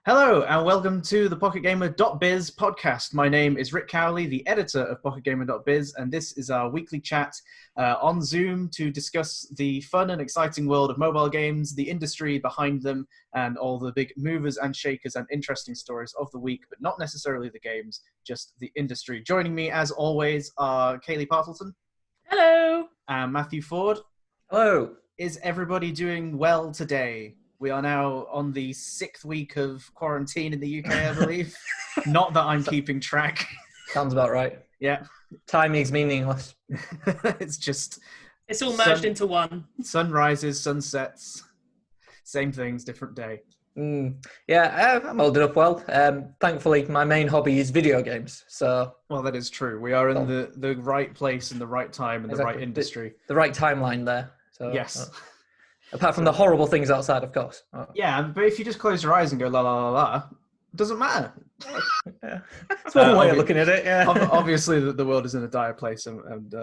Hello and welcome to the PocketGamer.biz Podcast. My name is Rick Cowley, the editor of PocketGamer.biz, and this is our weekly chat on Zoom to discuss the fun and exciting world of mobile games, the industry behind them, and all the big movers and shakers and interesting stories of the week, but not necessarily the games, just the industry. Joining me, as always, are Kaylee Partleton. Hello. And Matthew Ford. Hello. Is everybody doing well today? We are now on the 6th week of quarantine in the UK, I believe. Not that I'm keeping track. Sounds about right. Yeah. Timing's meaningless. It's all merged into one. Sunrises, sunsets, same things, different day. Yeah, I'm holding up well. Thankfully, my main hobby is video games. So, well, that is true. We are in the right place and the right time and the right industry. The right timeline there. So, yes. Apart from the horrible things outside, of course. Yeah, but if you just close your eyes and go la la la la, it doesn't matter. Yeah. That's one way of looking at it. Yeah. Obviously, the world is in a dire place and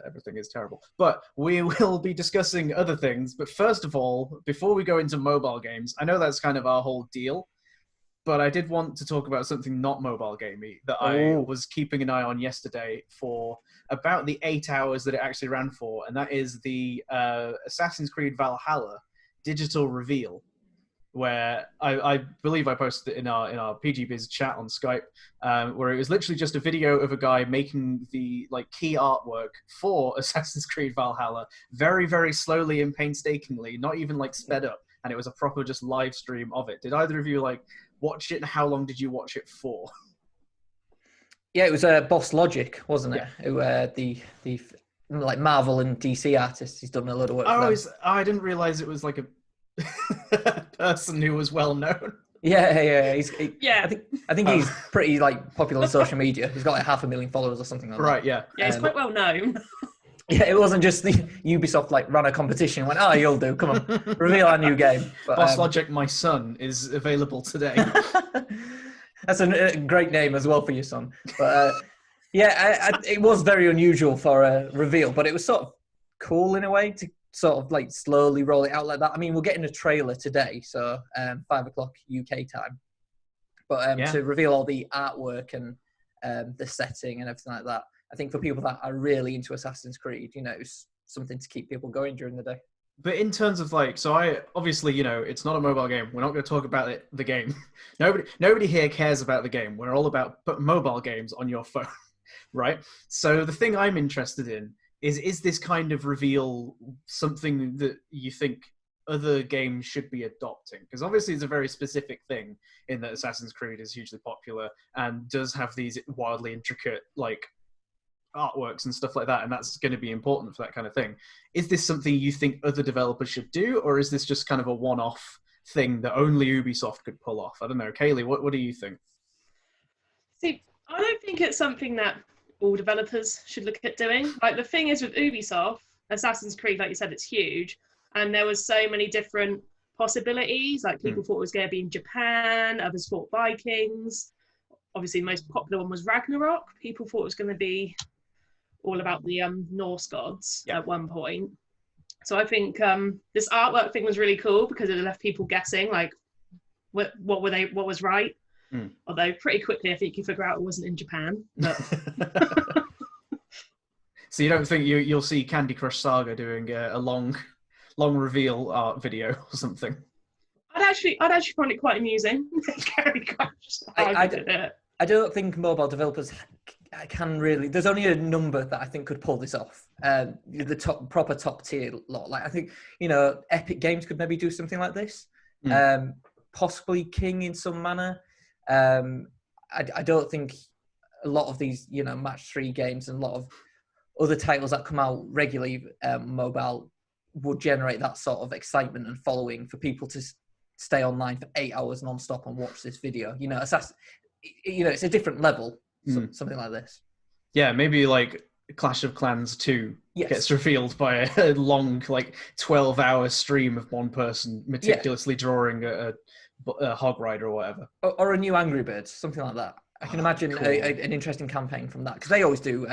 everything is terrible. But we will be discussing other things. But first of all, before we go into mobile games, I know that's kind of our whole deal, but I did want to talk about something not mobile gamey that I was keeping an eye on yesterday for about the 8 hours that it actually ran for, and that is the Assassin's Creed Valhalla digital reveal, where I believe I posted it in our PG.biz chat on Skype, where it was literally just a video of a guy making the key artwork for Assassin's Creed Valhalla very, very slowly and painstakingly, not even sped up, and it was a proper just live stream of it. Did either of you watch it, and how long did you watch it for? Yeah, it was Boss Logic, wasn't it? Who the Marvel and DC artist. He's done a lot of work. I didn't realize it was a person who was well known. Yeah. I think he's Oh. pretty popular on social media. He's got 500,000 followers or something like that. Right. Yeah. Yeah, he's quite well known. Yeah, it wasn't just the Ubisoft ran a competition and went, oh, you'll do, come on, reveal our new game. But, Boss Logic, my son, is available today. That's a great name as well for your son. But it was very unusual for a reveal, but it was sort of cool in a way to sort of slowly roll it out like that. I mean, we're getting a trailer today, so 5 o'clock UK time. But to reveal all the artwork and the setting and everything like that, I think for people that are really into Assassin's Creed, it's something to keep people going during the day. But in terms of obviously, it's not a mobile game. We're not going to talk about the game. Nobody here cares about the game. We're all about mobile games on your phone, right? So the thing I'm interested in is this kind of reveal something that you think other games should be adopting? Because obviously it's a very specific thing in that Assassin's Creed is hugely popular and does have these wildly intricate, artworks and stuff like that, and that's going to be important for that kind of thing. Is this something you think other developers should do, or is this just kind of a one-off thing that only Ubisoft could pull off? I don't know. Kaylee, what do you think? See, I don't think it's something that all developers should look at doing. The thing is with Ubisoft, Assassin's Creed, like you said, it's huge, and there was so many different possibilities. People thought it was going to be in Japan, others thought Vikings. Obviously, the most popular one was Ragnarok. People thought it was going to be all about the Norse gods at one point. So I think this artwork thing was really cool because it left people guessing, what was right. Although pretty quickly, I think you figure out it wasn't in Japan. But... So you don't think you'll see Candy Crush Saga doing a long reveal art video or something? I'd actually find it quite amusing. Candy Crush Saga I don't think mobile developers can really. There's only a number that I think could pull this off. The proper top tier lot. I think Epic Games could maybe do something like this. Possibly King in some manner. I don't think a lot of these match 3 games and a lot of other titles that come out regularly mobile would generate that sort of excitement and following for people to stay online for 8 hours non-stop and watch this video. It's a different level, something like this. Yeah, maybe Clash of Clans 2 gets revealed by a long 12-hour stream of one person meticulously drawing a hog rider or whatever. Or a new Angry Birds, something like that. I can imagine an interesting campaign from that, because they always do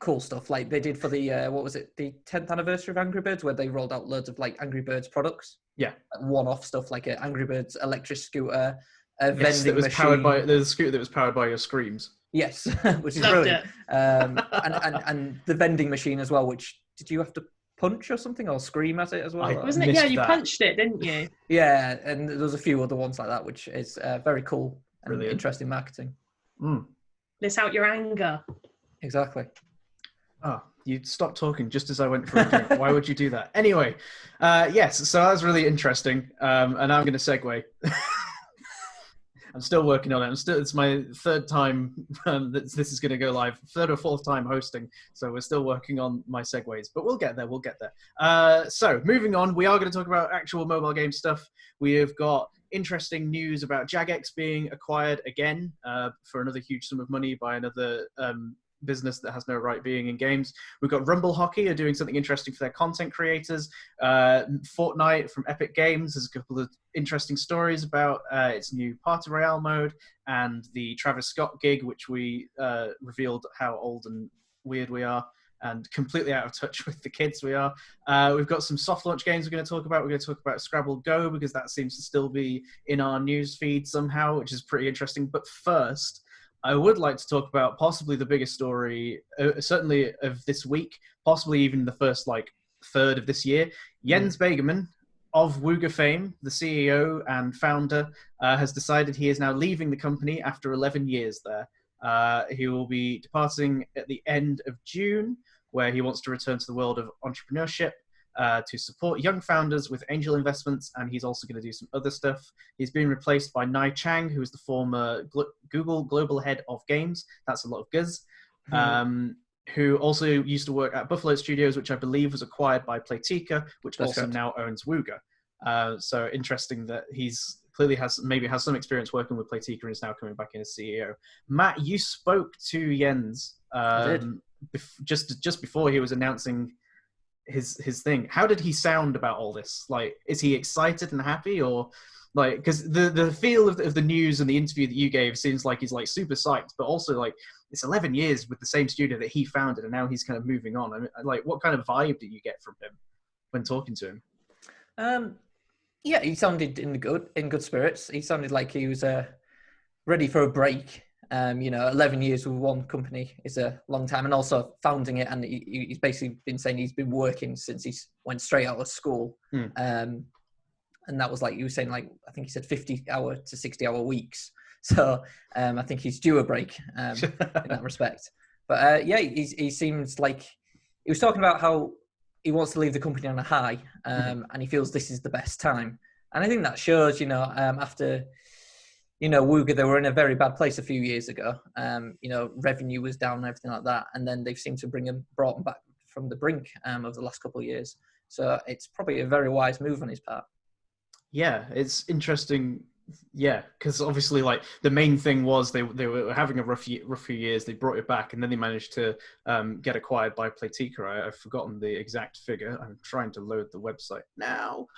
cool stuff like they did for the what was it, the 10th anniversary of Angry Birds, where they rolled out loads of like Angry Birds products. Yeah, like one-off stuff like an Angry Birds electric scooter, a yes, vending that was machine. powered by the scooter that was powered by your screams. Yes, which is Loved brilliant. And the vending machine as well, which did you have to punch or something or scream at it as well? Wasn't it? missed Yeah, you that. punched it, didn't you? Yeah, and there's a few other ones like that, which is very cool and Brilliant. interesting marketing. Let out your anger. Exactly. Oh, you stopped talking just as I went for a drink. Why would you do that? Anyway, yes, so that was really interesting. And I'm going to segue. I'm still working on it. It's my third time that this is going to go live, third or fourth time hosting. So we're still working on my segues, but we'll get there. We'll get there. So moving on, we are going to talk about actual mobile game stuff. We have got interesting news about Jagex being acquired again for another huge sum of money by another business that has no right being in games. We've got Rumble Hockey are doing something interesting for their content creators. Fortnite from Epic Games has a couple of interesting stories about its new Party Royale mode and the Travis Scott gig, which we revealed how old and weird we are and completely out of touch with the kids we are. We've got some soft launch games we're going to talk about. We're going to talk about Scrabble Go because that seems to still be in our news feed somehow, which is pretty interesting. But first, I would like to talk about possibly the biggest story, certainly of this week, possibly even the first third of this year. Jens Begemann of Wooga fame, the CEO and founder, has decided he is now leaving the company after 11 years there. He will be departing at the end of June, where he wants to return to the world of entrepreneurship to support young founders with angel investments, and he's also going to do some other stuff. He's been replaced by Nai Chang, who is the former Google Global Head of Games. That's a lot of guzz. Who also used to work at Buffalo Studios, which I believe was acquired by Playtika, which That's also correct. now owns Wooga. So interesting that he's clearly has some experience working with Playtika and is now coming back in as CEO. Matt, you spoke to Jens just before he was announcing his thing. How did he sound about all this? Like, is he excited and happy, or like, because the feel of the news and the interview that you gave seems like he's like super psyched, but also like it's 11 years with the same studio that he founded and now he's kind of moving on. I mean, like, what kind of vibe did you get from him when talking to him? Yeah, he sounded in good spirits. He sounded like he was ready for a break. 11 years with one company is a long time, and also founding it. And he's basically been saying he's been working since he went straight out of school. And that was like you were saying, like I think he said 50-hour to 60-hour weeks. So I think he's due a break in that respect. But yeah, he seems like he was talking about how he wants to leave the company on a high, and he feels this is the best time. And I think that shows, after. Wooga, they were in a very bad place a few years ago. Revenue was down and everything like that. And then they've seemed to brought them back from the brink over the last couple of years. So it's probably a very wise move on his part. Yeah, it's interesting. Yeah, because obviously, like, the main thing was they were having a rough few years. They brought it back, and then they managed to get acquired by Playtika. I've forgotten the exact figure. I'm trying to load the website now.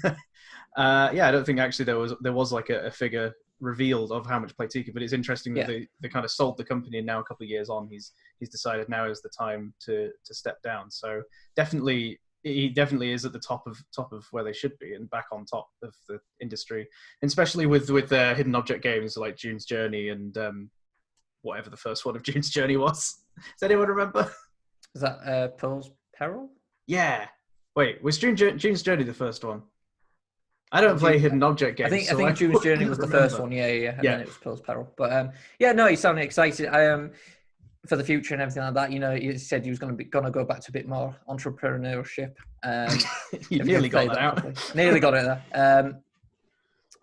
Yeah, I don't think actually there was like a figure revealed of how much Playtika, but it's interesting that they kind of sold the company, and now a couple of years on, he's decided now is the time to step down. So he definitely is at the top of where they should be, and back on top of the industry, and especially with hidden object games like June's Journey and whatever the first one of June's Journey was. Does anyone remember? Is that Pearl's Peril? Yeah. Wait, was June's Journey the first one? I don't play hidden object games. I think June's Journey was the first one. Yeah. And then it was Pearl's Peril. But he sounded excited. For the future and everything like that. He said he was going to go back to a bit more entrepreneurship. You nearly got that out. Nearly got it there.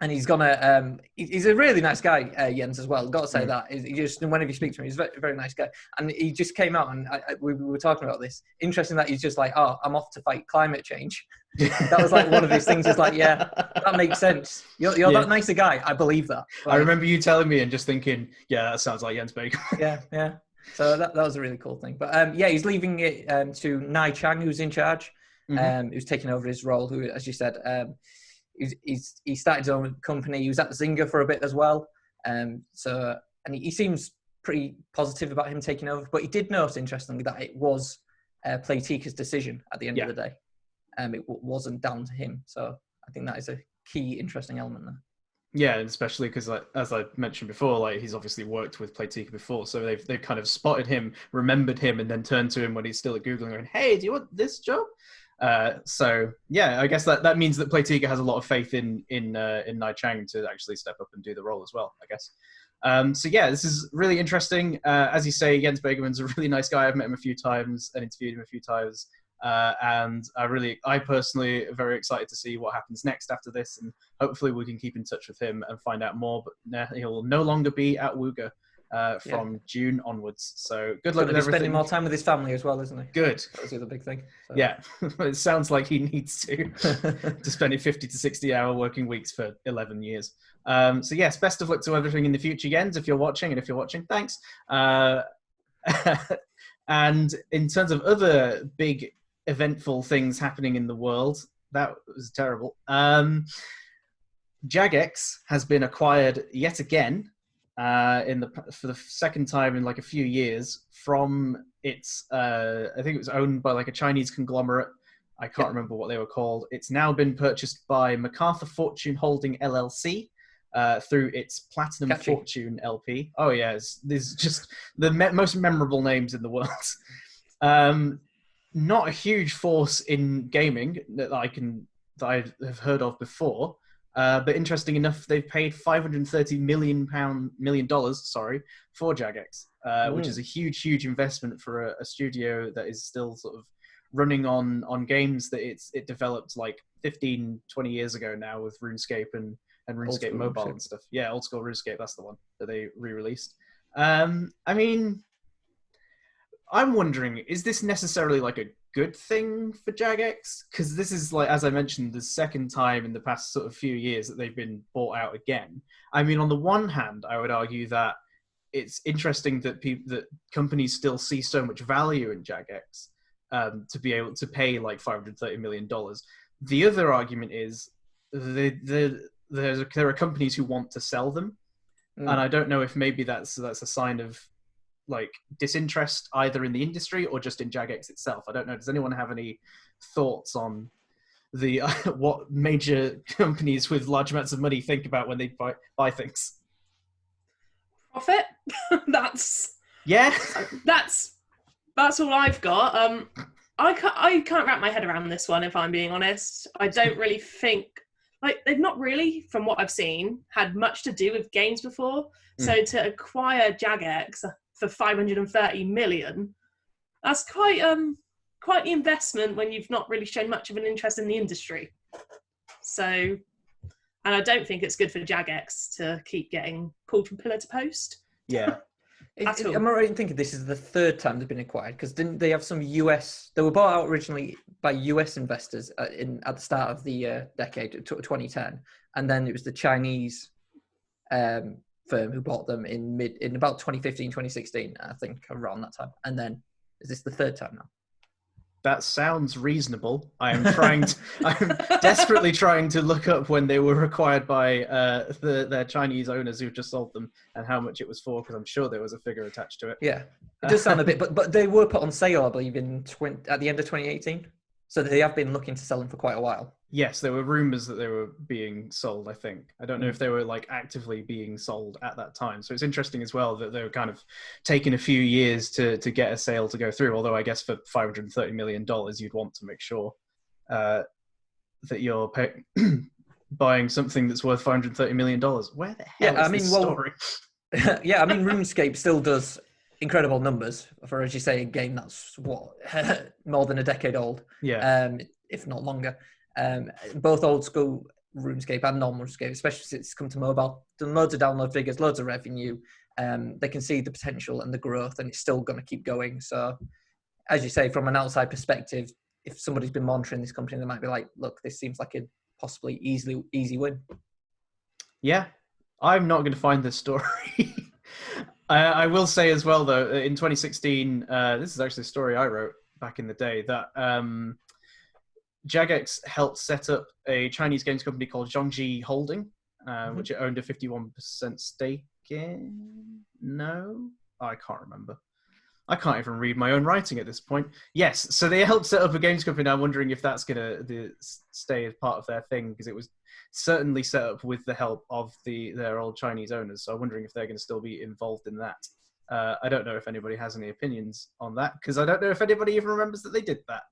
And he's gonna. He's a really nice guy, Jens, as well. Got to say that. He just, whenever you speak to him, he's a very, very nice guy. And he just came out, and we were talking about this. Interesting that he's just like, "Oh, I'm off to fight climate change." That was like one of his things. Just like, yeah, that makes sense. You're that nice a guy. I believe that. Like, I remember you telling me and just thinking, yeah, that sounds like Jens Begemann. Yeah. So that was a really cool thing. But he's leaving it to Nai Chang, who's in charge, who's taking over his role. Who, as you said, he started his own company. He was at Zynga for a bit as well. And he seems pretty positive about him taking over, but he did note, interestingly, that it was Playtika's decision at the end of the day. It wasn't down to him. So I think that is a key interesting element there. Yeah, and especially because, like, as I mentioned before, like he's obviously worked with Playtika before, so they've kind of spotted him, remembered him, and then turned to him when he's still at Google and going, "Hey, do you want this job?" So yeah, I guess that means that Playtika has a lot of faith in Nai Chang to actually step up and do the role as well, I guess. So yeah, this is really interesting. As you say, Jens Begemann's a really nice guy. I've met him a few times and interviewed him a few times. And I personally am very excited to see what happens next after this, and hopefully we can keep in touch with him and find out more. But he'll no longer be at Wooga from June onwards. So good luck with everything. Spending more time with his family as well, isn't he? Good. That was the other big thing. So. Yeah, it sounds like he needs to spending 50 to 60-hour working weeks for 11 years. So yes, best of luck to everything in the future, Jens, if you're watching, and if you're watching, thanks. And in terms of other big eventful things happening in the world, that was terrible. Jagex has been acquired yet again for the second time in like a few years from its I think it was owned by like a Chinese conglomerate. I can't remember what they were called. It's now been purchased by MacArthur Fortune Holding LLC through its Platinum Fortune LP. Oh yeah, these just the most memorable names in the world. Not a huge force in gaming that I have heard of before, but interesting enough, they've paid $530 million for Jagex, which is a huge investment for a studio that is still sort of running on games that it developed like 15, 20 years ago now with RuneScape and RuneScape Mobile and stuff. Yeah, old school RuneScape, that's the one that they re-released. I mean, I'm wondering, is this necessarily like a good thing for Jagex? Because this is, like, as I mentioned, the second time in the past sort of few years that they've been bought out again. I mean, on the one hand, I would argue that it's interesting that companies still see so much value in Jagex to be able to pay like $530 million. The other argument is there are companies who want to sell them, and I don't know if maybe that's a sign of like disinterest either in the industry or just in Jagex itself. I don't know. Does anyone have any thoughts on the what major companies with large amounts of money think about when they buy things? Profit. That's all I've got. I can't wrap my head around this one, if I'm being honest. I don't really think, like, they've not really, from what I've seen, had much to do with games before. So to acquire Jagex for $530 million, that's quite the investment when you've not really shown much of an interest in the industry. So, and I don't think it's good for Jagex to keep getting pulled from pillar to post. Yeah. Am I right in thinking this is the third time they've been acquired? Because didn't they have some US... They were bought out originally by US investors at the start of the decade, 2010. And then it was the Chinese firm who bought them in about 2015, 2016, I think, around that time. And then, is this the third time now? That sounds reasonable. I'm desperately trying to look up when they were acquired by their Chinese owners who just sold them and how much it was for, because I'm sure there was a figure attached to it. Yeah, it does sound a bit, but they were put on sale, I believe, at the end of 2018. So they have been looking to sell them for quite a while. Yes, there were rumors that they were being sold, I think. I don't know if they were like actively being sold at that time. So it's interesting as well that they were kind of taking a few years to get a sale to go through. Although I guess for $530 million, you'd want to make sure that you're buying something that's worth $530 million. Where the hell is this story? Yeah, I mean, RuneScape still does incredible numbers for, as you say, a game that's more than a decade old. Yeah. If not longer. Both old school RuneScape and non-RuneScape, especially since it's come to mobile, done loads of download figures, loads of revenue. They can see the potential and the growth, and it's still going to keep going. So, as you say, from an outside perspective, if somebody's been monitoring this company, they might be like, look, this seems like a possibly easy win. Yeah, I'm not going to find this story. I will say as well, though, in 2016, this is actually a story I wrote back in the day, that Jagex helped set up a Chinese games company called Zhongji Holding, which it owned a 51% stake in. No? I can't remember. I can't even read my own writing at this point. Yes, so they helped set up a games company. I'm wondering if that's going to stay as part of their thing, because it was certainly set up with the help of their old Chinese owners. So I'm wondering if they're going to still be involved in that. I don't know if anybody has any opinions on that, because I don't know if anybody even remembers that they did that.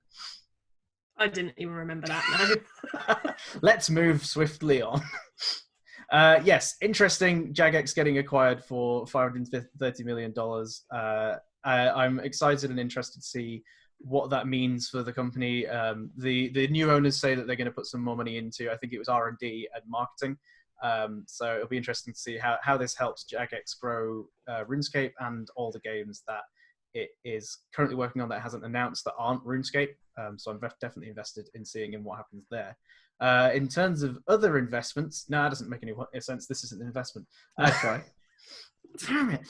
I didn't even remember that, no. Let's move swiftly on. Yes, interesting. Jagex getting acquired for $530 million. I'm excited and interested to see what that means for the company. The new owners say that they're going to put some more money into, I think it was R&D and marketing. So it'll be interesting to see how this helps Jagex grow RuneScape and all the games that it is currently working on that hasn't announced that aren't RuneScape. So I'm definitely invested in seeing what happens there. In terms of other investments, no, that doesn't make any sense. This isn't an investment. That's right. Damn it.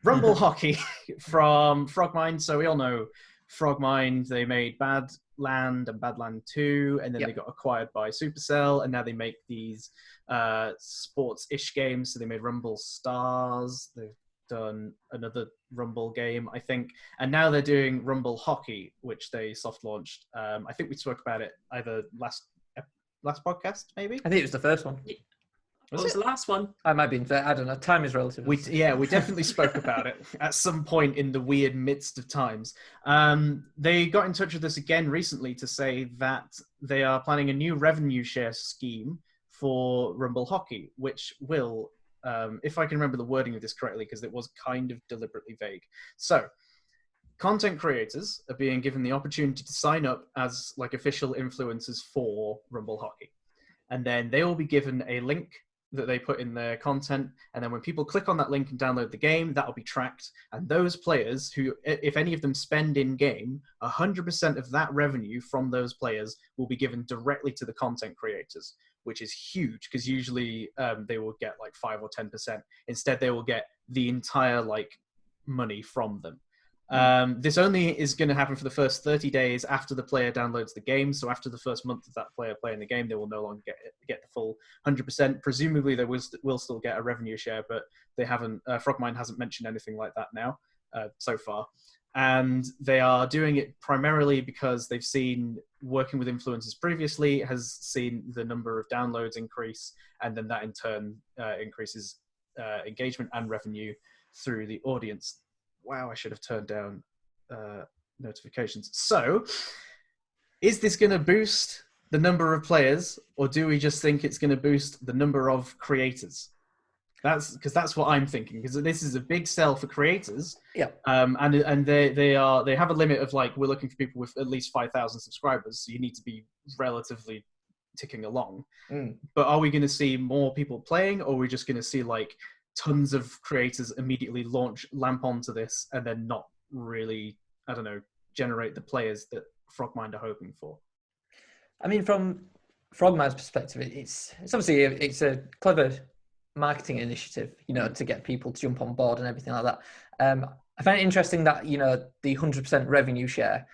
Rumble Hockey from Frogmind. So we all know Frogmind, they made Badland and Badland 2, and then they got acquired by Supercell, and now they make these sports-ish games. So they made Rumble Stars. They've done another Rumble game, I think, and now they're doing Rumble Hockey, which they soft launched. I think we spoke about it either last podcast, maybe. I think it was the first one. What was the last one? I might be. I don't know. Time is relative. We definitely spoke about it at some point in the weird midst of times. They got in touch with us again recently to say that they are planning a new revenue share scheme for Rumble Hockey, which will, if I can remember the wording of this correctly, because it was kind of deliberately vague. So, content creators are being given the opportunity to sign up as like official influencers for Rumble Hockey. And then they will be given a link that they put in their content, and then when people click on that link and download the game, that will be tracked, and those players who, if any of them spend in game, 100% of that revenue from those players will be given directly to the content creators, which is huge, because usually they will get like 5 or 10%. Instead, they will get the entire like money from them. This only is going to happen for the first 30 days after the player downloads the game. So after the first month of that player playing the game, they will no longer get the full 100%. Presumably, they will still get a revenue share, but they haven't. Frogmind hasn't mentioned anything like that now so far. And they are doing it primarily because they've seen working with influencers previously has seen the number of downloads increase, and then that in turn increases engagement and revenue through the audience. Wow, I should have turned down notifications. So, is this going to boost the number of players, or do we just think it's going to boost the number of creators? That's what I'm thinking, because this is a big sell for creators. Yeah. And they have a limit of like, we're looking for people with at least 5,000 subscribers, so you need to be relatively ticking along. But are we going to see more people playing, or are we just going to see like tons of creators immediately lamp onto this and then not really, I don't know, generate the players that Frogmind are hoping for? I mean, from Frogmind's perspective, it's obviously it's a clever marketing initiative, to get people to jump on board and everything like that. I find it interesting that, the 100% revenue share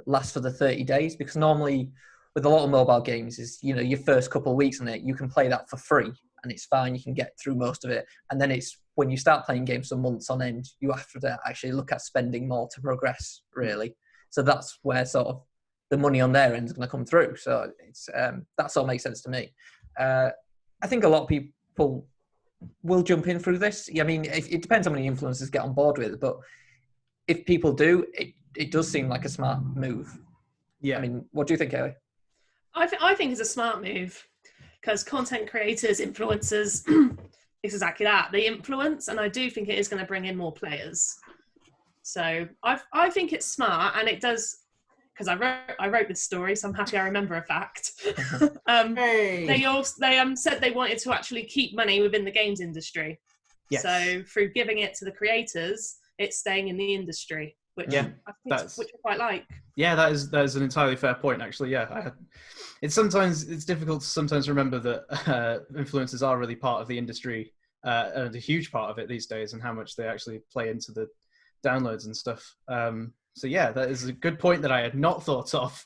lasts for the 30 days, because normally with a lot of mobile games is, your first couple of weeks on it, you can play that for free and it's fine, you can get through most of it. And then it's when you start playing games for months on end, you have to actually look at spending more to progress, really. So that's where sort of the money on their end is going to come through. So it's that all makes sense to me. I think a lot of people will jump in through this. I mean, it depends how many influencers get on board with it, but if people do, it does seem like a smart move. Yeah. I mean, what do you think, Ellie? I think it's a smart move, because content creators, influencers, it's exactly that. They influence, and I do think it is going to bring in more players. So I think it's smart, and it does, because I wrote this story, so I'm happy I remember a fact. Hey. They said they wanted to actually keep money within the games industry. Yes. So through giving it to the creators, it's staying in the industry, which I quite like. Yeah, that is an entirely fair point, actually. Yeah, it's difficult to sometimes remember that influencers are really part of the industry, and a huge part of it these days, and how much they actually play into the downloads and stuff. So yeah, that is a good point that I had not thought of.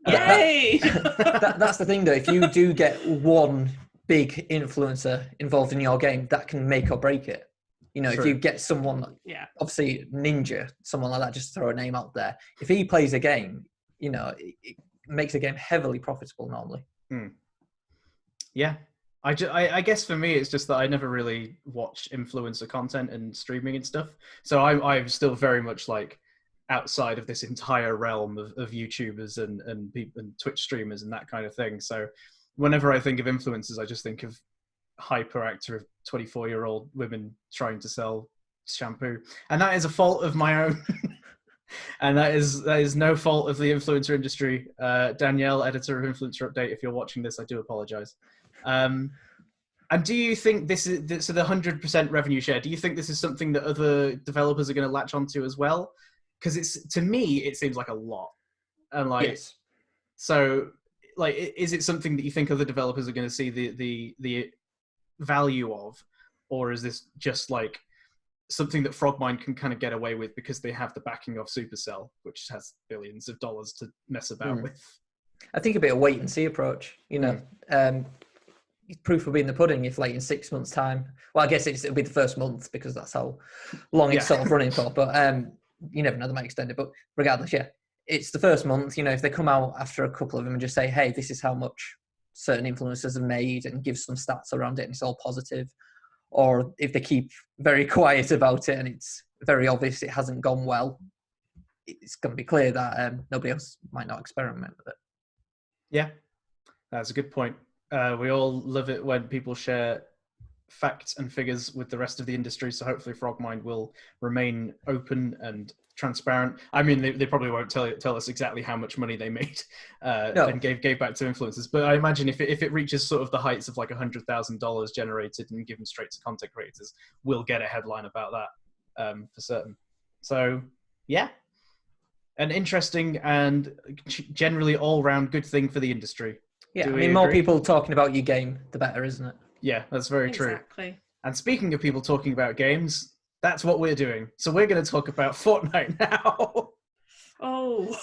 Yay! That's the thing, though. If you do get one big influencer involved in your game, that can make or break it. You know, if True. you get someone, obviously Ninja, someone like that, just throw a name out there. If he plays a game, you know, it makes a game heavily profitable normally. Yeah. I guess for me, it's just that I never really watch influencer content and streaming and stuff. So I'm still very much like outside of this entire realm of YouTubers and people and Twitch streamers and that kind of thing. So whenever I think of influencers, I just think of hyperactive 24-year-old women trying to sell shampoo. And that is a fault of my own. And that is no fault of the influencer industry. Danielle, editor of Influencer Update, if you're watching this, I do apologize. And do you think this is, so the 100% revenue share, do you think this is something that other developers are going to latch onto as well? Because to me, it seems like a lot. And like, Yes. So like, is it something that you think other developers are going to see the value of, or is this just like something that Frogmind can kind of get away with because they have the backing of Supercell, which has billions of dollars to mess about with? I think a bit of wait and see approach, you know. Proof will be in the pudding if like in 6 months time, well, I guess it'll be the first month because that's how long it's sort of running for, but you never know, they might extend it, but regardless, it's the first month. You know, if they come out after a couple of them and just say, hey, this is how much certain influencers have made and give some stats around it and it's all positive, or if they keep very quiet about it and it's very obvious it hasn't gone well, it's going to be clear that nobody else might not experiment with it. Yeah, that's a good point. We all love it when people share facts and figures with the rest of the industry, so hopefully Frogmind will remain open and transparent. I mean, they probably won't tell us exactly how much money they made and gave back to influencers, but I imagine if it reaches sort of the heights of like $100,000 generated and given straight to content creators, we'll get a headline about that for certain. So yeah, an interesting and generally all-round good thing for the industry. Yeah, I mean, more people talking about your game, the better, isn't it? Yeah, that's very true. Exactly. And speaking of people talking about games, that's what we're doing. So we're going to talk about Fortnite now. Oh.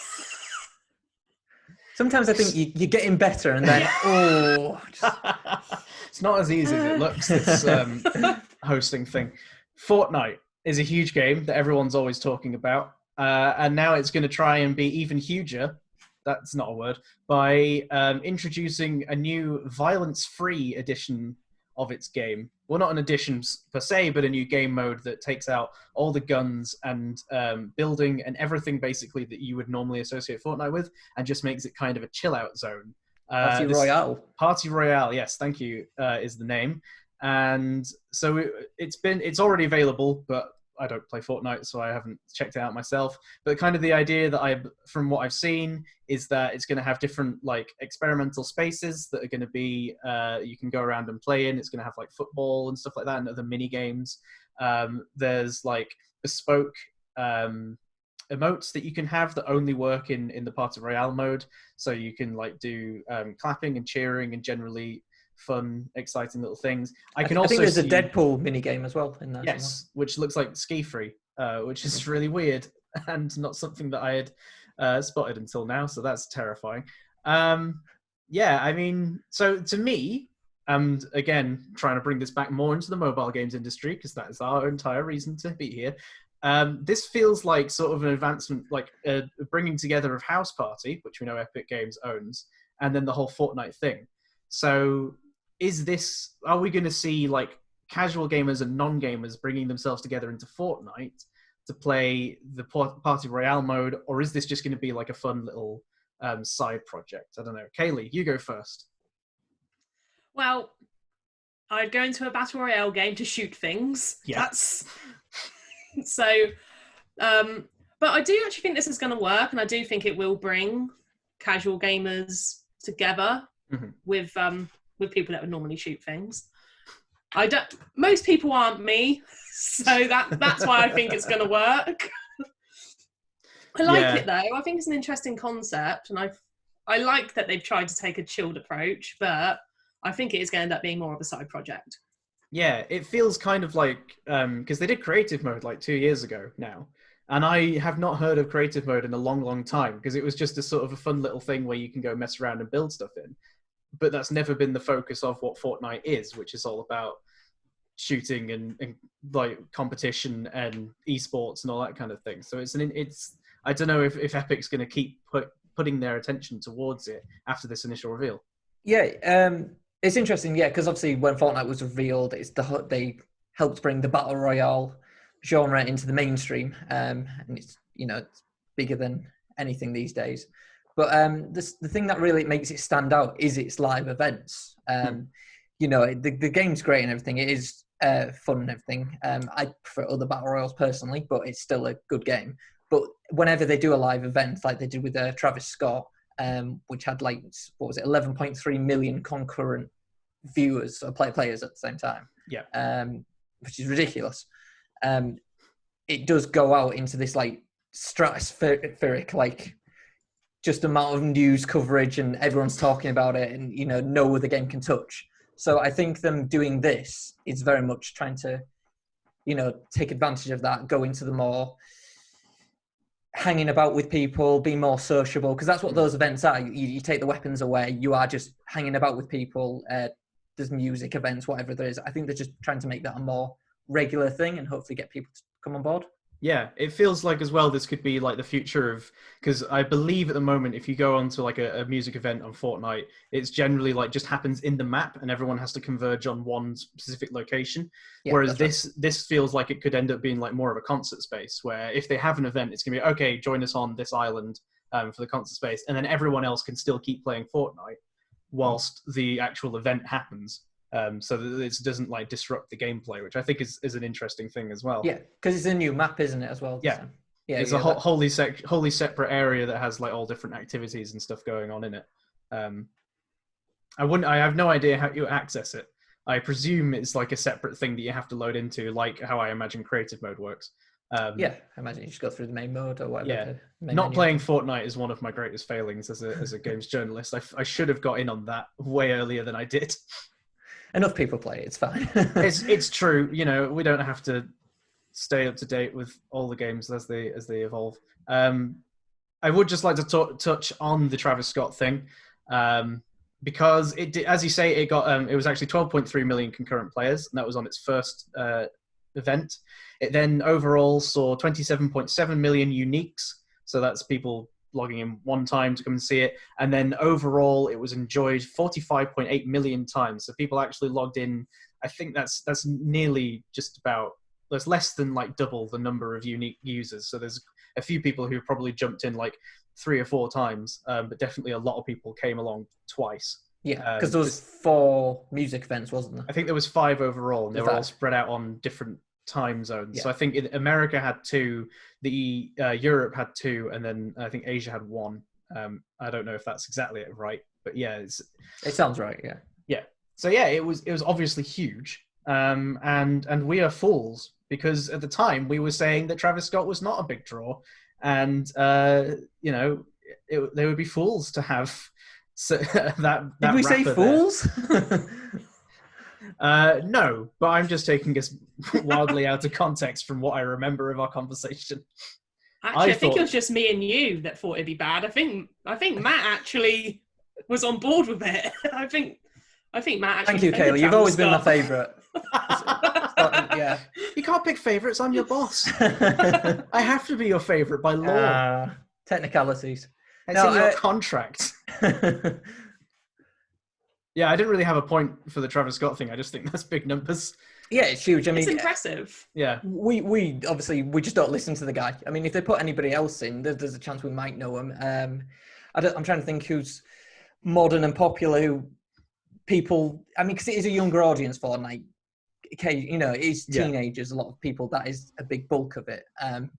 Sometimes I think you're getting better and then, It's not as easy as it looks, this hosting thing. Fortnite is a huge game that everyone's always talking about. And now it's going to try and be even huger. That's not a word, by introducing a new violence-free edition of its game. Well, not an edition per se, but a new game mode that takes out all the guns and building and everything basically that you would normally associate Fortnite with, and just makes it kind of a chill-out zone. Party Royale. Party Royale, yes, thank you, is the name. And so it's already available, but I don't play Fortnite, so I haven't checked it out myself. But kind of the idea that from what I've seen, is that it's going to have different like experimental spaces that are going to be you can go around and play in. It's going to have like football and stuff like that, and other mini games. There's like bespoke emotes that you can have that only work in the Party Royale mode. So you can like do clapping and cheering and generally fun, exciting little things. I think there's a Deadpool mini game as well in there. Yes, which looks like ski free, which is really weird and not something that I had spotted until now. So that's terrifying. Yeah, I mean, so to me, and again, trying to bring this back more into the mobile games industry because that is our entire reason to be here. This feels like sort of an advancement, like a bringing together of House Party, which we know Epic Games owns, and then the whole Fortnite thing. So are we going to see like casual gamers and non-gamers bringing themselves together into Fortnite to play the Party Royale mode, or is this just going to be like a fun little side project? I don't know. Kaylee, you go first. Well, I'd go into a Battle Royale game to shoot things. Yeah. That's... So, but I do actually think this is going to work, and I do think it will bring casual gamers together with people that would normally shoot things. Most people aren't me, so that's why I think it's going to work. I like it though. I think it's an interesting concept, and I like that they've tried to take a chilled approach, but I think it is going to end up being more of a side project. Yeah, it feels kind of like because they did creative mode like 2 years ago now, and I have not heard of creative mode in a long, long time because it was just a sort of a fun little thing where you can go mess around and build stuff in. But that's never been the focus of what Fortnite is, which is all about shooting and like competition and esports and all that kind of thing. So it's I don't know if Epic's going to keep putting their attention towards it after this initial reveal. Yeah, it's interesting. Yeah, because obviously when Fortnite was revealed, they helped bring the battle royale genre into the mainstream, and it's it's bigger than anything these days. But the thing that really makes it stand out is its live events. The game's great and everything. It is fun and everything. I prefer other battle royals personally, but it's still a good game. But whenever they do a live event, like they did with Travis Scott, which had 11.3 million concurrent viewers or players at the same time. Yeah. Which is ridiculous. It does go out into this like stratospheric like just amount of news coverage, and everyone's talking about it, and no other game can touch. So I think them doing this is very much trying to take advantage of that, go into the more hanging about with people, be more sociable, because that's what those events are. You take the weapons away, you are just hanging about with people. There's music events, whatever there is. I think they're just trying to make that a more regular thing and hopefully get people to come on board. Yeah, it feels like as well this could be like the future of, because I believe at the moment if you go onto like a music event on Fortnite, it's generally like just happens in the map and everyone has to converge on one specific location. Yeah, whereas this feels like it could end up being like more of a concert space where if they have an event, it's gonna be okay, join us on this island for the concert space, and then everyone else can still keep playing Fortnite whilst the actual event happens. So that it doesn't like disrupt the gameplay, which I think is an interesting thing as well. Yeah, because it's a new map, isn't it, as well? Yeah, so, it's a wholly separate area that has like all different activities and stuff going on in it. I have no idea how you access it. I presume it's like a separate thing that you have to load into, like how I imagine creative mode works. I imagine you just go through the main mode or whatever. Yeah, not playing Fortnite is one of my greatest failings as a games journalist. I should have got in on that way earlier than I did. Enough people play it, it's fine. It's true, we don't have to stay up to date with all the games as they evolve. I would just like to touch on the Travis Scott thing, because it did, as you say, it got it was actually 12.3 million concurrent players, and that was on its first event. It then overall saw 27.7 million uniques, so that's people logging in one time to come and see it, and then overall it was enjoyed 45.8 million times. So people actually logged in. I think that's nearly just about, there's less than like double the number of unique users. So there's a few people who probably jumped in like 3 or 4 times, but definitely a lot of people came along twice. Yeah, because there was 4 music events, wasn't there? I think there was 5 overall, and they were all spread out on different time zones. Yeah. So I think America had 2, the Europe had 2, and then I think Asia had 1. I don't know if that's exactly right, but yeah, it sounds right. Yeah. Yeah. So yeah, it was obviously huge, and we are fools because at the time we were saying that Travis Scott was not a big draw, and they would be fools to have that. Did we say fools? No, but I'm just taking us wildly out of context from what I remember of our conversation. Actually, I think it was just me and you that thought it'd be bad. I think Matt actually was on board with it. I think Matt actually. Thank you, Kayla. You've always been my favourite. Yeah. You can't pick favourites. I'm your boss. I have to be your favourite by law. Technicalities. It's in your contract. Yeah, I didn't really have a point for the Travis Scott thing. I just think that's big numbers. Yeah, it's huge. I mean, it's impressive. Yeah. We obviously just don't listen to the guy. I mean, if they put anybody else in, there's a chance we might know him. I'm trying to think who's modern and popular. Who people? I mean, because it is a younger audience for Fortnite. Okay, it's teenagers. A lot of people. That is a big bulk of it.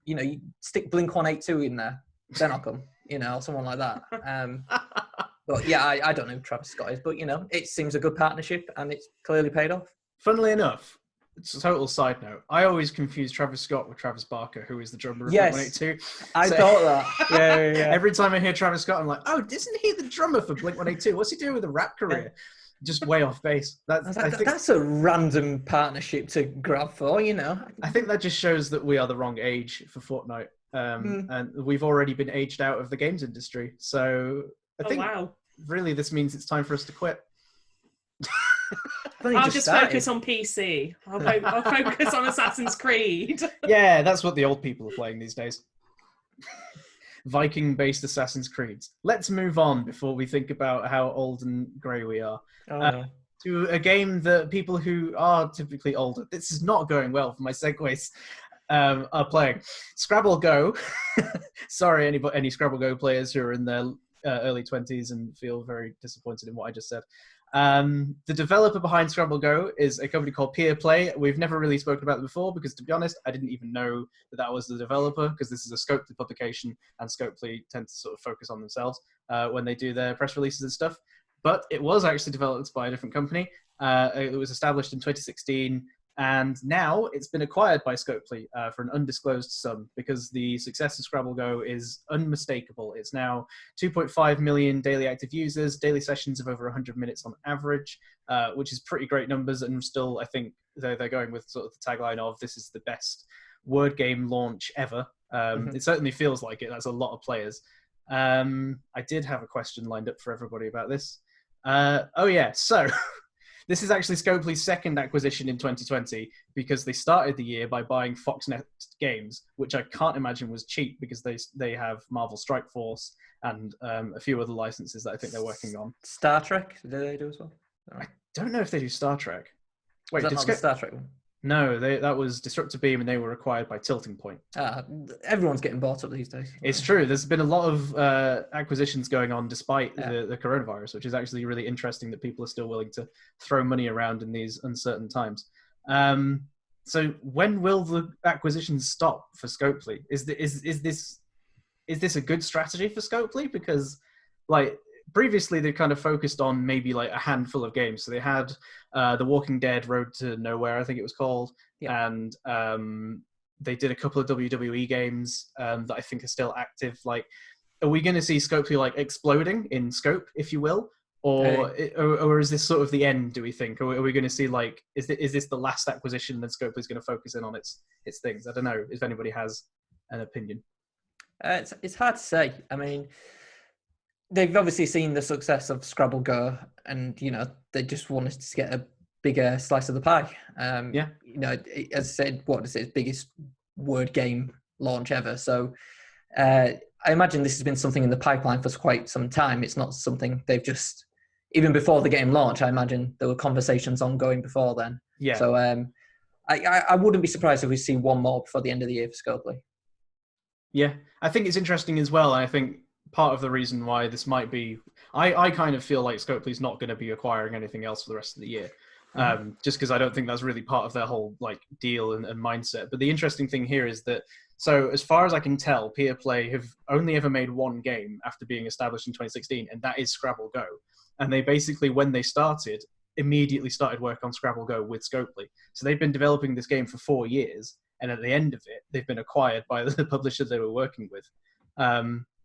You stick Blink-182 in there, then I'll come. Someone like that. But yeah, I don't know who Travis Scott is, but it seems a good partnership and it's clearly paid off. Funnily enough, it's a total side note. I always confuse Travis Scott with Travis Barker, who is the drummer of Blink-182. I thought that. Yeah. Every time I hear Travis Scott, I'm like, oh, isn't he the drummer for Blink-182? What's he doing with a rap career? Just way off base. That's a random partnership to grab for, I think that just shows that we are the wrong age for Fortnite. And we've already been aged out of the games industry. So I think really this means it's time for us to quit. I'll just focus on PC. I'll focus on Assassin's Creed. Yeah, that's what the old people are playing these days. Viking-based Assassin's Creeds. Let's move on before we think about how old and grey we are. No. To a game that people who are typically older, this is not going well for my segues, are playing. Scrabble Go. Sorry, any Scrabble Go players who are in their early 20s and feel very disappointed in what I just said. The developer behind Scrabble Go is a company called Peer Play. We've never really spoken about it before because, to be honest, I didn't even know that was the developer, because this is a Scopely publication, and Scopely tend to sort of focus on themselves when they do their press releases and stuff. But it was actually developed by a different company. It was established in 2016, and now it's been acquired by Scopely for an undisclosed sum, because the success of Scrabble Go is unmistakable. It's now 2.5 million daily active users, daily sessions of over 100 minutes on average, which is pretty great numbers. And still, I think they're going with sort of the tagline of "this is the best word game launch ever." It certainly feels like it. That's a lot of players. I did have a question lined up for everybody about this. So this is actually Scopely's second acquisition in 2020, because they started the year by buying Foxnet Games, which I can't imagine was cheap, because they have Marvel Strike Force and a few other licenses that I think they're working on. Star Trek, do they do as well? I don't know if they do Star Trek. Wait, is that not the Star Trek one? No, that was Disruptor Beam, and they were acquired by Tilting Point. Everyone's getting bought up these days. It's true. There's been a lot of acquisitions going on despite the coronavirus, which is actually really interesting that people are still willing to throw money around in these uncertain times. So when will the acquisitions stop for Scopely? Is this a good strategy for Scopely? Because previously they kind of focused on maybe a handful of games. So they had The Walking Dead Road to Nowhere, I think it was called. Yeah. And they did a couple of WWE games that I think are still active. Are we going to see Scopely exploding in scope, if you will? Or is this sort of the end, do we think? Or are we going to see is this the last acquisition that Scopely's going to focus in on its things? I don't know if anybody has an opinion. It's hard to say. I mean, they've obviously seen the success of Scrabble Go, and they just wanted to get a bigger slice of the pie. As I said, what is it? Biggest word game launch ever. So I imagine this has been something in the pipeline for quite some time. It's not something they've just, even before the game launch, I imagine there were conversations ongoing before then. Yeah. So I wouldn't be surprised if we see one more before the end of the year for Scopely. Yeah, I think it's interesting as well. I think part of the reason why this might be, I kind of feel like Scopely's not going to be acquiring anything else for the rest of the year, just because I don't think that's really part of their whole deal and mindset. But the interesting thing here is that, so as far as I can tell, Peer Play have only ever made one game after being established in 2016, and that is Scrabble Go. And they basically, when they started, immediately started work on Scrabble Go with Scopely. So they've been developing this game for 4 years, and at the end of it, they've been acquired by the publisher they were working with.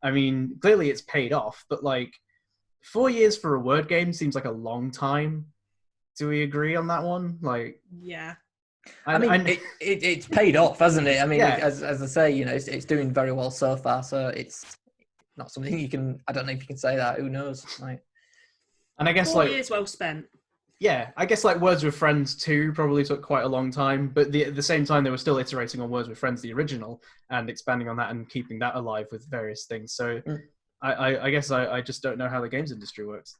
I mean, clearly it's paid off, but 4 years for a word game seems like a long time. Do we agree on that one? Yeah. I mean, it's paid off, hasn't it? I mean, as I say, it's doing very well so far. So it's not something you can. I don't know if you can say that. Who knows? And I guess 4 years well spent. Yeah, I guess Words with Friends 2 probably took quite a long time, but at the same time they were still iterating on Words with Friends, the original, and expanding on that and keeping that alive with various things. So I guess I just don't know how the games industry works.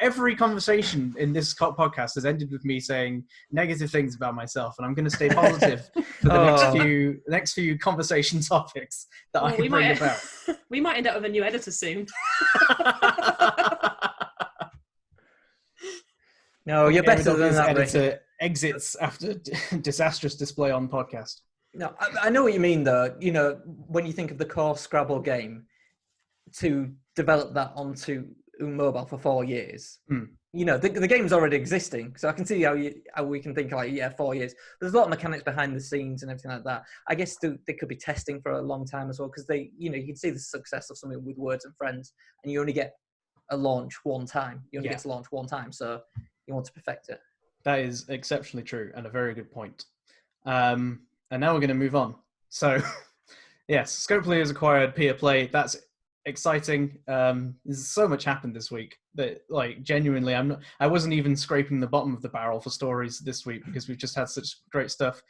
Every conversation in this podcast has ended with me saying negative things about myself, and I'm going to stay positive for the next few conversation topics that I bring about. We might end up with a new editor soon. No, you're better than that. Editor exits after disastrous display on podcast. No, I know what you mean, though. When you think of the core Scrabble game, to develop that onto mobile for 4 years, the game's already existing. So I can see how we can think 4 years. There's a lot of mechanics behind the scenes and everything like that. I guess they could be testing for a long time as well, because you can see the success of something with Words and Friends, and you only get a launch one time. You only get to launch one time, so you want to perfect it. That is exceptionally true and a very good point. And now we're going to move on. So, yes, Scopely has acquired Peer Play. That's exciting. There's so much happened this week that, like, genuinely, I wasn't even scraping the bottom of the barrel for stories this week because we've just had such great stuff.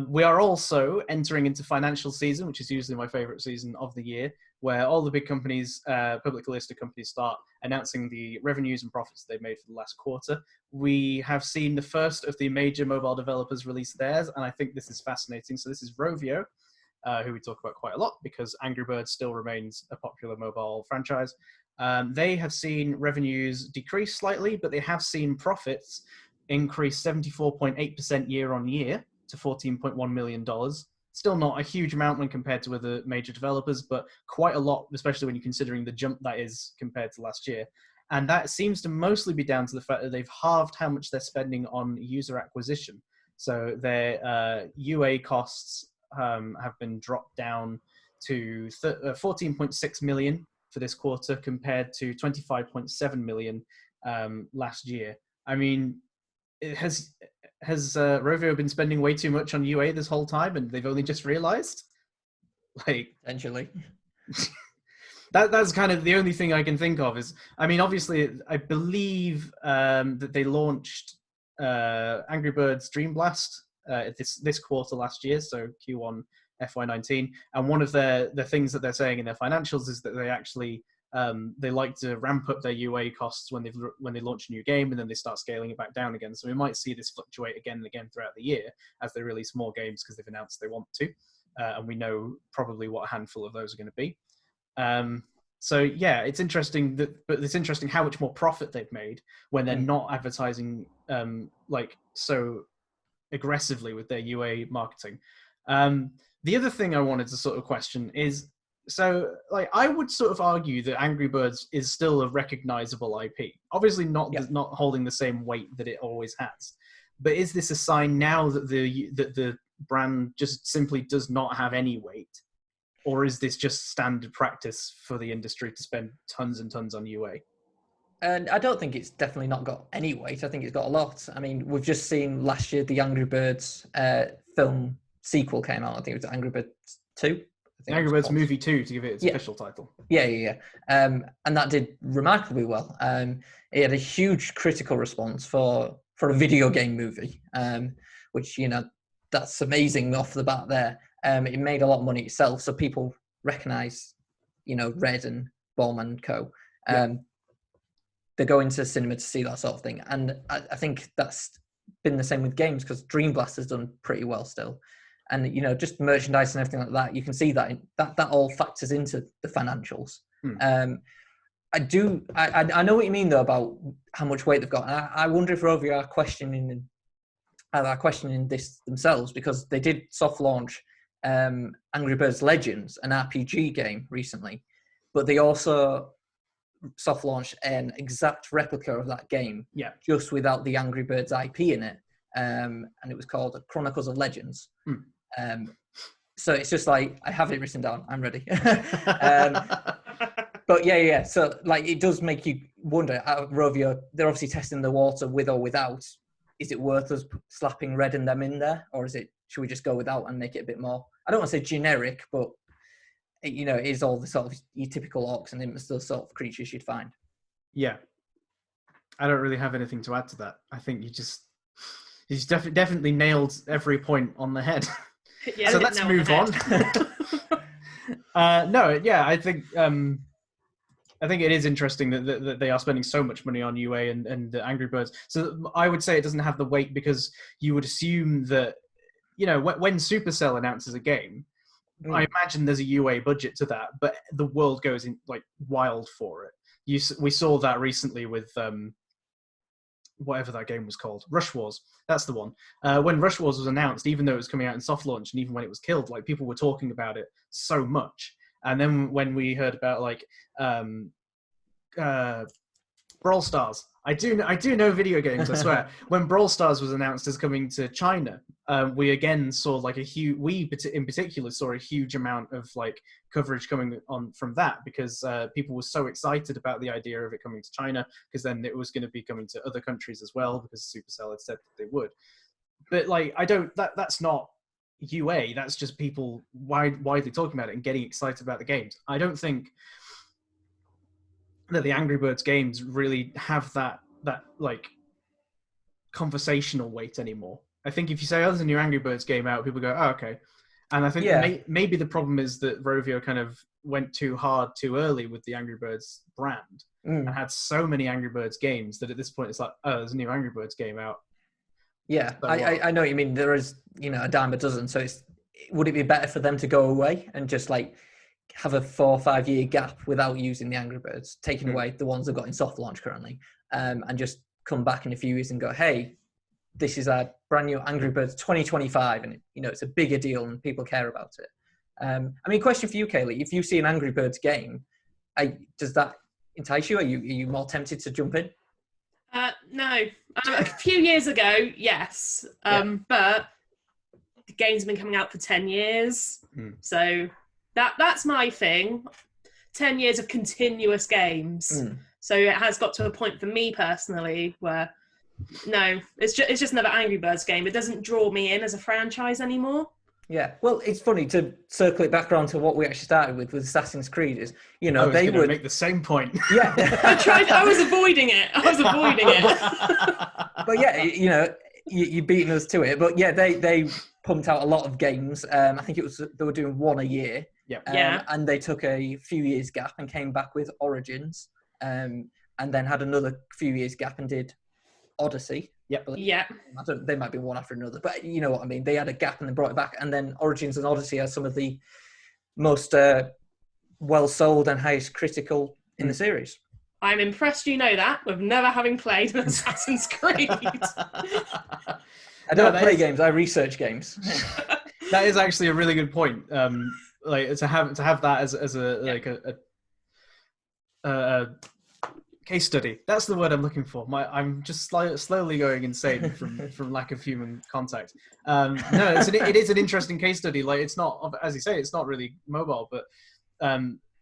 We are also entering into financial season, which is usually my favorite season of the year, where all the big companies, publicly listed companies, start announcing the revenues and profits they've made for the last quarter. We have seen the first of the major mobile developers release theirs, and I think this is fascinating. So this is Rovio, who we talk about quite a lot because Angry Birds still remains a popular mobile franchise. They have seen revenues decrease slightly, but they have seen profits increase 74.8% year on year to $14.1 million. Still not a huge amount when compared to other major developers, but quite a lot, especially when you're considering the jump that is compared to last year. And that seems to mostly be down to the fact that they've halved how much they're spending on user acquisition. So their UA costs have been dropped down to 14.6 million for this quarter compared to 25.7 million last year. I mean, has Rovio been spending way too much on UA this whole time and they've only just realized? Like, Potentially. That's kind of the only thing I can think of is, I mean, obviously, I believe that they launched Angry Birds Dream Blast this quarter last year, so Q1 FY19, and one of the things that they're saying in their financials is that they actually they like to ramp up their UA costs when they launch a new game, and then they start scaling it back down again. So we might see this fluctuate again and again throughout the year as they release more games because they've announced they want to, and we know probably what a handful of those are going to be. So yeah, it's interesting but it's interesting how much more profit they've made when they're not advertising like so aggressively with their UA marketing. The other thing I wanted to sort of question is, so like I would sort of argue that Angry Birds is still a recognizable IP. Obviously not holding the same weight that it always has. But is this a sign now that the brand just simply does not have any weight? Or is this just standard practice for the industry to spend tons and tons on UA? And I don't think it's definitely not got any weight. I think it's got a lot. I mean, we've just seen last year the Angry Birds film sequel came out. I think it was Angry Birds 2. Angry Birds Movie 2, to give it its official title. Yeah. And that did remarkably well. It had a huge critical response for a video game movie, which, you know, that's amazing off the bat there. It made a lot of money itself, so people recognise, you know, Red and Baum and Co. They're going to cinema to see that sort of thing. And I think that's been the same with games because Dream Blast has done pretty well still. And, you know, just merchandise and everything like that, you can see that that all factors into the financials. I know what you mean, though, about how much weight they've got. And I wonder if Rovio are questioning this themselves, because they did soft launch Angry Birds Legends, an RPG game, recently. But they also soft launched an exact replica of that game, just without the Angry Birds IP in it. And it was called Chronicles of Legends. So it's just like, I have it written down. I'm ready. But yeah. So like, it does make you wonder. Rovio, they're obviously testing the water with or without. Is it worth us slapping Red and them in there, or should we just go without and make it a bit more? I don't want to say generic, but it, you know, it is all the sort of your typical orcs and imps, those sort of creatures you'd find. Yeah, I don't really have anything to add to that. I think he's definitely nailed every point on the head. Yeah, so let's move on. I think it is interesting that they are spending so much money on UA and the Angry Birds. So I would say it doesn't have the weight because you would assume that, you know, when Supercell announces a game, I imagine there's a UA budget to that, but the world goes in like wild for it. We saw that recently with whatever that game was called, Rush Wars. That's the one. When Rush Wars was announced, even though it was coming out in soft launch, and even when it was killed, like people were talking about it so much. And then when we heard about like Brawl Stars, I do know video games, I swear. When Brawl Stars was announced as coming to China, we again saw like in particular saw a huge amount of like coverage coming on from that, because people were so excited about the idea of it coming to China, because then it was going to be coming to other countries as well, because Supercell had said that they would. But like, that's not UA, that's just people widely talking about it and getting excited about the games. I don't think that the Angry Birds games really have that like conversational weight anymore. I think if you say, "Oh, there's a new Angry Birds game out," people go, "Oh, okay." And I think maybe the problem is that Rovio kind of went too hard too early with the Angry Birds brand and had so many Angry Birds games that at this point it's like, "Oh, there's a new Angry Birds game out." Yeah, So I know what you mean. There is, a dime a dozen. So would it be better for them to go away and just like have a 4 or 5 year gap without using the Angry Birds, taking away the ones they've got in soft launch currently, and just come back in a few years and go, hey, this is our brand new Angry Birds 2025, and it's a bigger deal and people care about it. I mean, question for you, Kaylee: if you see an Angry Birds game, does that entice you? Are you more tempted to jump in? No. A few years ago, yes, but the game's been coming out for 10 years, so that's my thing. 10 years of continuous games. So it has got to a point for me personally where no, it's just another Angry Birds game. It doesn't draw me in as a franchise anymore. Yeah, well, it's funny to circle it back around to what we actually started with Assassin's Creed. Is they would make the same point. Yeah, I was avoiding it. But yeah, you're beating us to it. But yeah, they pumped out a lot of games. I think they were doing one a year. Yeah. And they took a few years gap and came back with Origins. And then had another few years gap and did Odyssey. Yeah. They might be one after another, but you know what I mean. They had a gap and then brought it back, and then Origins and Odyssey are some of the most well sold and highest critical in the series. I'm impressed you know that with never having played an Assassin's Creed. I don't play games; I research games. That is actually a really good point. Like to have that as a case study. That's the word I'm looking for. I'm just slowly going insane from lack of human contact. No, it is an interesting case study. Like, it's not, as you say, it's not really mobile, but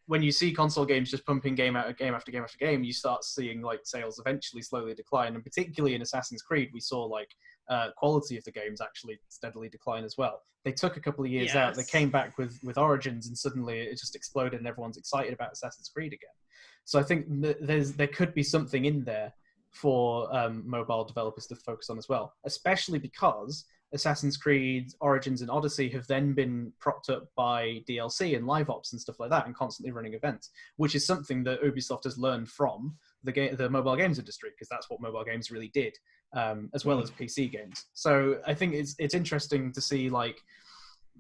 when you see console games just pumping game after game after game, you start seeing like sales eventually slowly decline. And particularly in Assassin's Creed, we saw like quality of the games actually steadily decline as well. They took a couple of years out. They came back with Origins, and suddenly it just exploded, and everyone's excited about Assassin's Creed again. So I think there could be something in there for mobile developers to focus on as well, especially because Assassin's Creed, Origins, and Odyssey have then been propped up by DLC and live ops and stuff like that, and constantly running events, which is something that Ubisoft has learned from the mobile games industry, because that's what mobile games really did, as well as PC games. So I think it's interesting to see like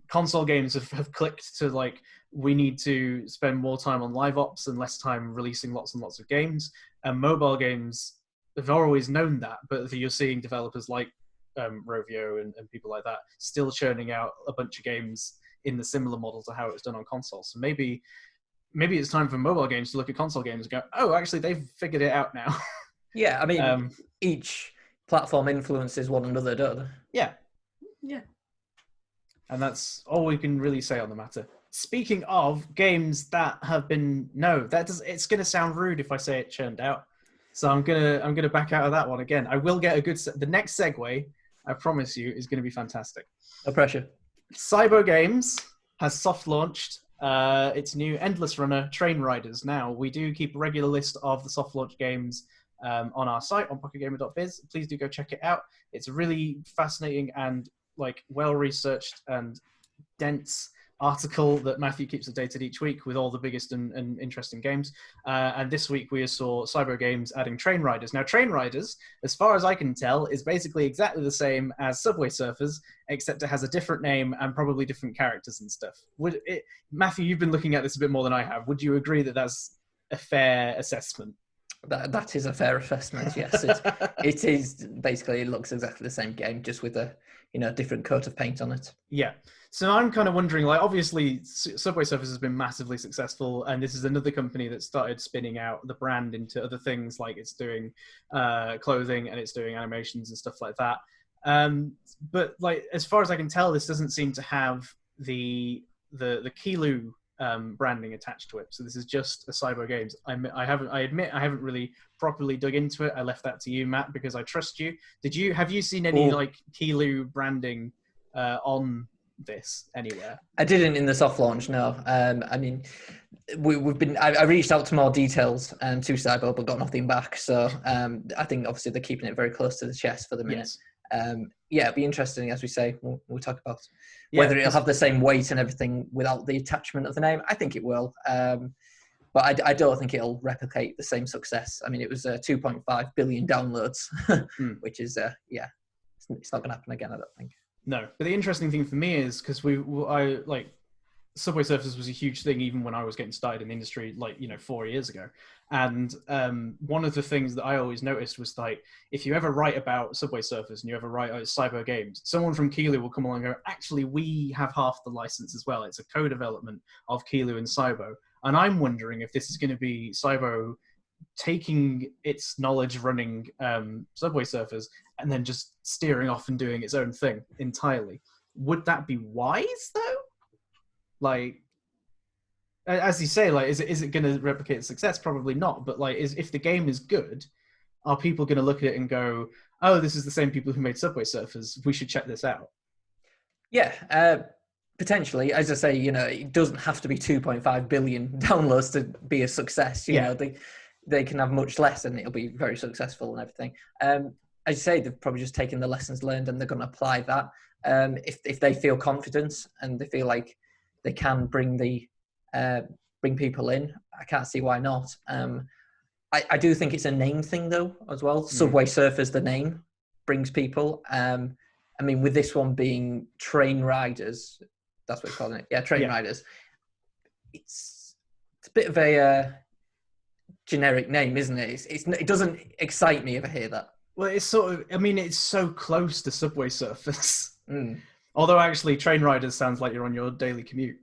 console games have clicked to like, we need to spend more time on live ops and less time releasing lots and lots of games. And mobile games have always known that, but you're seeing developers like Rovio and people like that still churning out a bunch of games in the similar model to how it was done on consoles. So maybe it's time for mobile games to look at console games and go, oh, actually, they've figured it out now. Yeah, I mean, each platform influences one another, don't they? Yeah. Yeah. And that's all we can really say on the matter. Speaking of games that have been it's going to sound rude if I say it churned out, so I'm gonna back out of that one again. I will get the next segue, I promise you, is going to be fantastic. No pressure. Sybo Games has soft launched its new Endless Runner Train Riders. Now, we do keep a regular list of the soft launch games on our site on PocketGamer.biz. Please do go check it out. It's a really fascinating and like well researched and dense article that Matthew keeps updated each week with all the biggest and interesting games. And this week we saw Sybo Games adding Train Riders. Now, Train Riders, as far as I can tell, is basically exactly the same as Subway Surfers, except it has a different name and probably different characters and stuff. Matthew, you've been looking at this a bit more than I have. Would you agree that that's a fair assessment? That is a fair assessment, yes. It is basically, it looks exactly the same game, just with a different coat of paint on it. Yeah. So I'm kind of wondering, like, obviously Subway Surfers has been massively successful, and this is another company that started spinning out the brand into other things, like it's doing clothing and it's doing animations and stuff like that. But like, as far as I can tell, this doesn't seem to have the Kilu branding attached to it. So this is just a Sybo Games. I admit I haven't really properly dug into it. I left that to you, Matt, because I trust you. Have you seen any like Kilu branding on this anywhere. I didn't in the soft launch, no. I mean, I reached out to more details to Sybo, but got nothing back. So I think obviously they're keeping it very close to the chest for the minute. Yes. Yeah, it'll be interesting, as we say. We'll talk about whether it'll have the same weight and everything without the attachment of the name. I think it will. But I don't think it'll replicate the same success. I mean, it was 2.5 billion downloads, which is, it's not going to happen again, I don't think. No, but the interesting thing for me is because Subway Surfers was a huge thing even when I was getting started in the industry, 4 years ago. And one of the things that I always noticed was if you ever write about Subway Surfers and you ever write Sybo games, someone from Keelu will come along and go, actually, we have half the license as well. It's a co-development of Keelu and Sybo. And I'm wondering if this is going to be Sybo taking its knowledge running Subway Surfers and then just steering off and doing its own thing entirely. Would that be wise, though? As you say, is it going to replicate the success? Probably not. But if the game is good, are people going to look at it and go, "Oh, this is the same people who made Subway Surfers. We should check this out." Yeah, potentially. As I say, it doesn't have to be 2.5 billion downloads to be a success. You know, they can have much less and it'll be very successful and everything. As you say, they've probably just taken the lessons learned and they're going to apply that. If they feel confident and they feel like they can bring people in, I can't see why not. I do think it's a name thing though as well. Subway Surfers, the name brings people. I mean, with this one being train riders, that's what we're calling it. Yeah, train riders. It's a bit of a generic name, isn't it? It doesn't excite me if I hear that. Well, it's it's so close to Subway Surfers. Although actually, train riders sounds like you're on your daily commute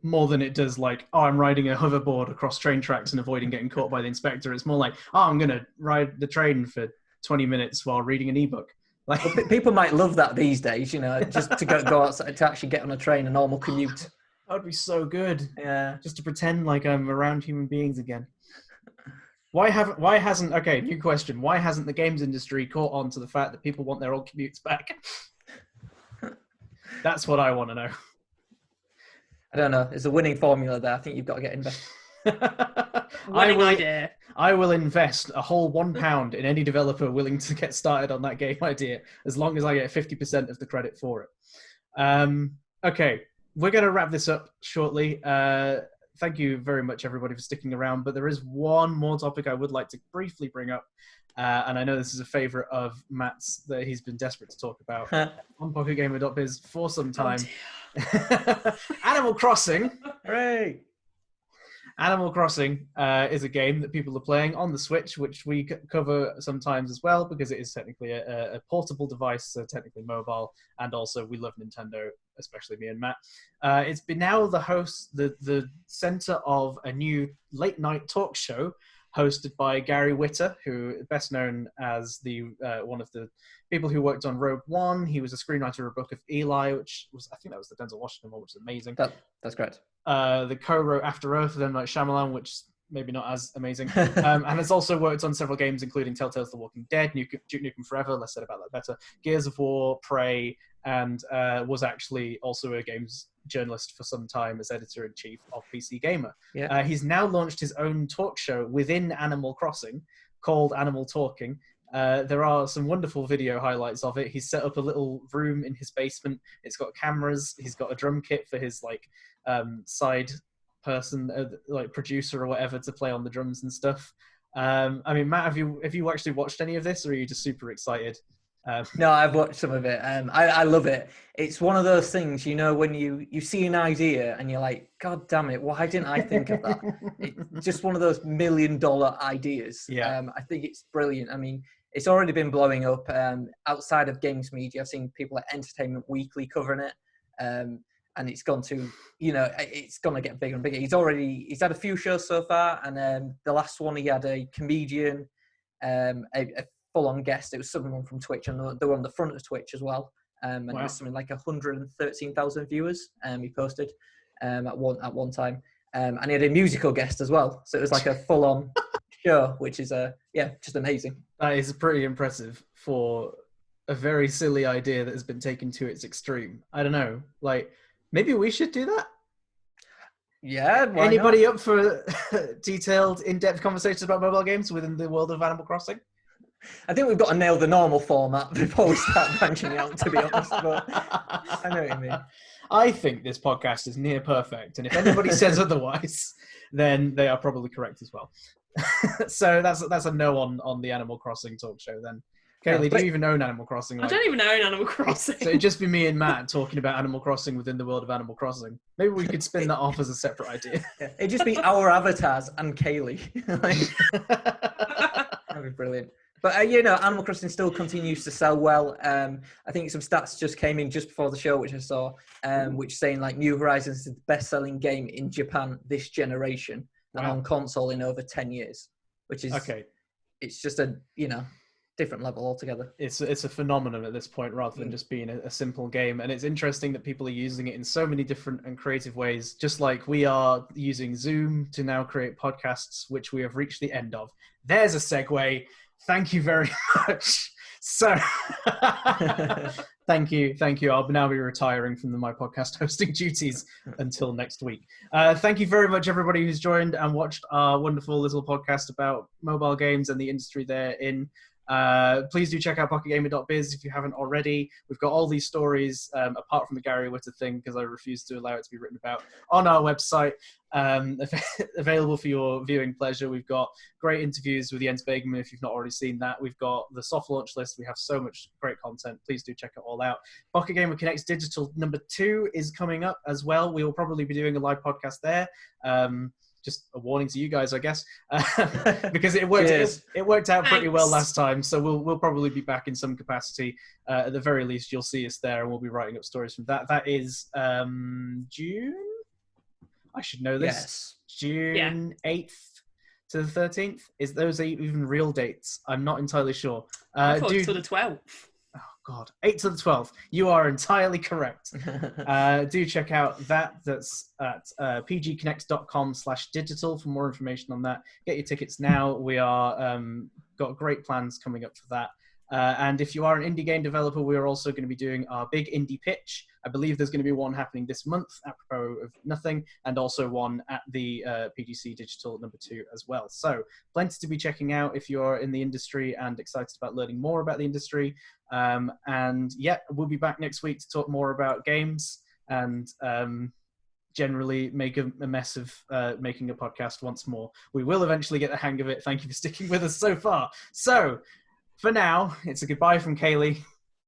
more than it does I'm riding a hoverboard across train tracks and avoiding getting caught by the inspector. It's more I'm going to ride the train for 20 minutes while reading an ebook. People might love that these days, just to go outside, to actually get on a train, a normal commute. That would be so good. Yeah. Just to pretend like I'm around human beings again. Why hasn't new question. Why hasn't the games industry caught on to the fact that people want their old commutes back? That's what I want to know. I don't know. It's a winning formula there. I think you've got to get invested. Idea. I will invest a whole £1 in any developer willing to get started on that game idea, as long as I get 50% of the credit for it. Okay, we're going to wrap this up shortly. Thank you very much, everybody, for sticking around. But there is one more topic I would like to briefly bring up. And I know this is a favorite of Matt's that he's been desperate to talk about on PocketGamer.biz for some time. Animal Crossing. Hooray! Animal Crossing is a game that people are playing on the Switch, which we cover sometimes as well, because it is technically a portable device, so technically mobile, and also we love Nintendo, especially me and Matt. It's been now the center of a new late night talk show hosted by Gary Whitta, who is best known as one of the people who worked on Rogue One. He was a screenwriter of Book of Eli, which was, I think that was the Denzel Washington one, which is amazing. That's correct. The co-wrote After Earth with M. Night Shyamalan, which maybe not as amazing. And has also worked on several games, including Telltale's The Walking Dead, Duke Nukem Forever, less said about that better, Gears of War, Prey, and was actually also a games journalist for some time as editor-in-chief of PC Gamer. Yeah. He's now launched his own talk show within Animal Crossing called Animal Talking. There are some wonderful video highlights of it. He's set up a little room in his basement. It's got cameras. He's got a drum kit for his side person, producer or whatever, to play on the drums and stuff. I mean, Matt, have you actually watched any of this, or are you just super excited? No, I've watched some of it. I love it. It's one of those things, when you see an idea and you're like, God damn it, why didn't I think of that? It's just one of those $1 million ideas. Yeah. I think it's brilliant. I mean, it's already been blowing up outside of games media. I've seen people at Entertainment Weekly covering it. And it's gone to, it's going to get bigger and bigger. He's had a few shows so far. And the last one, he had a comedian, a full-on guest. It was someone from Twitch, and they were on the front of Twitch as well. And wow. It was something like 113,000 viewers. He posted at one time, and he had a musical guest as well. So it was like a full-on show, which is just amazing. That is pretty impressive for a very silly idea that has been taken to its extreme. I don't know. Like, maybe we should do that? Yeah, why Anybody not? up for detailed, in-depth conversations about mobile games within the world of Animal Crossing? I think we've got to nail the normal format before we start branching out, to be honest. But I know what you mean. I think this podcast is near perfect, and if anybody says otherwise, then they are probably correct as well. So that's a no on the Animal Crossing talk show then. Kaylee, do you even own Animal Crossing? I don't even own Animal Crossing. So it'd just be me and Matt talking about Animal Crossing within the world of Animal Crossing. Maybe we could spin that off as a separate idea. Yeah, it'd just be our avatars and Kaylee. That'd be brilliant. But, Animal Crossing still continues to sell well. I think some stats just came in just before the show, which I saw, which saying like New Horizons is the best-selling game in Japan this generation and on console in over 10 years, which is, it's just a, different level altogether. It's a phenomenon at this point rather than just being a simple game. And it's interesting that people are using it in so many different and creative ways, just like we are using Zoom to now create podcasts, which we have reached the end of. There's a segue. Thank you very much. So, thank you. I'll now be retiring from my podcast hosting duties until next week. Thank you very much, everybody who's joined and watched our wonderful little podcast about mobile games and the industry they're in. Please do check out PocketGamer.biz if you haven't already. We've got all these stories, apart from the Gary Whitta thing, because I refuse to allow it to be written about, on our website, available for your viewing pleasure. We've got great interviews with Jens Begemann if you've not already seen that. We've got the soft launch list. We have so much great content. Please do check it all out. Pocket Gamer Connects Digital number 2 is coming up as well. We will probably be doing a live podcast there. Just a warning to you guys, I guess, because it worked out pretty well last time. So we'll probably be back in some capacity. At the very least, you'll see us there, and we'll be writing up stories from that. That is June. I should know this. Yes. June 8th to the 13th. Is those even real dates? I'm not entirely sure. I thought it was to the 12th. Oh, God. 8th to the 12th. You are entirely correct. Do check out that. That's at pgconnects.com/digital for more information on that. Get your tickets now. We are got great plans coming up for that. And if you are an indie game developer, we are also going to be doing our big indie pitch. I believe there's going to be one happening this month, apropos of nothing, and also one at the PGC Digital number 2 as well. So plenty to be checking out if you're in the industry and excited about learning more about the industry. And yeah, we'll be back next week to talk more about games and generally make a mess of making a podcast once more. We will eventually get the hang of it. Thank you for sticking with us so far. So for now, it's a goodbye from Kaylee.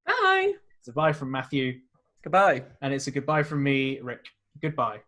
Bye. It's a bye from Matthew. Goodbye. And it's a goodbye from me, Rick. Goodbye.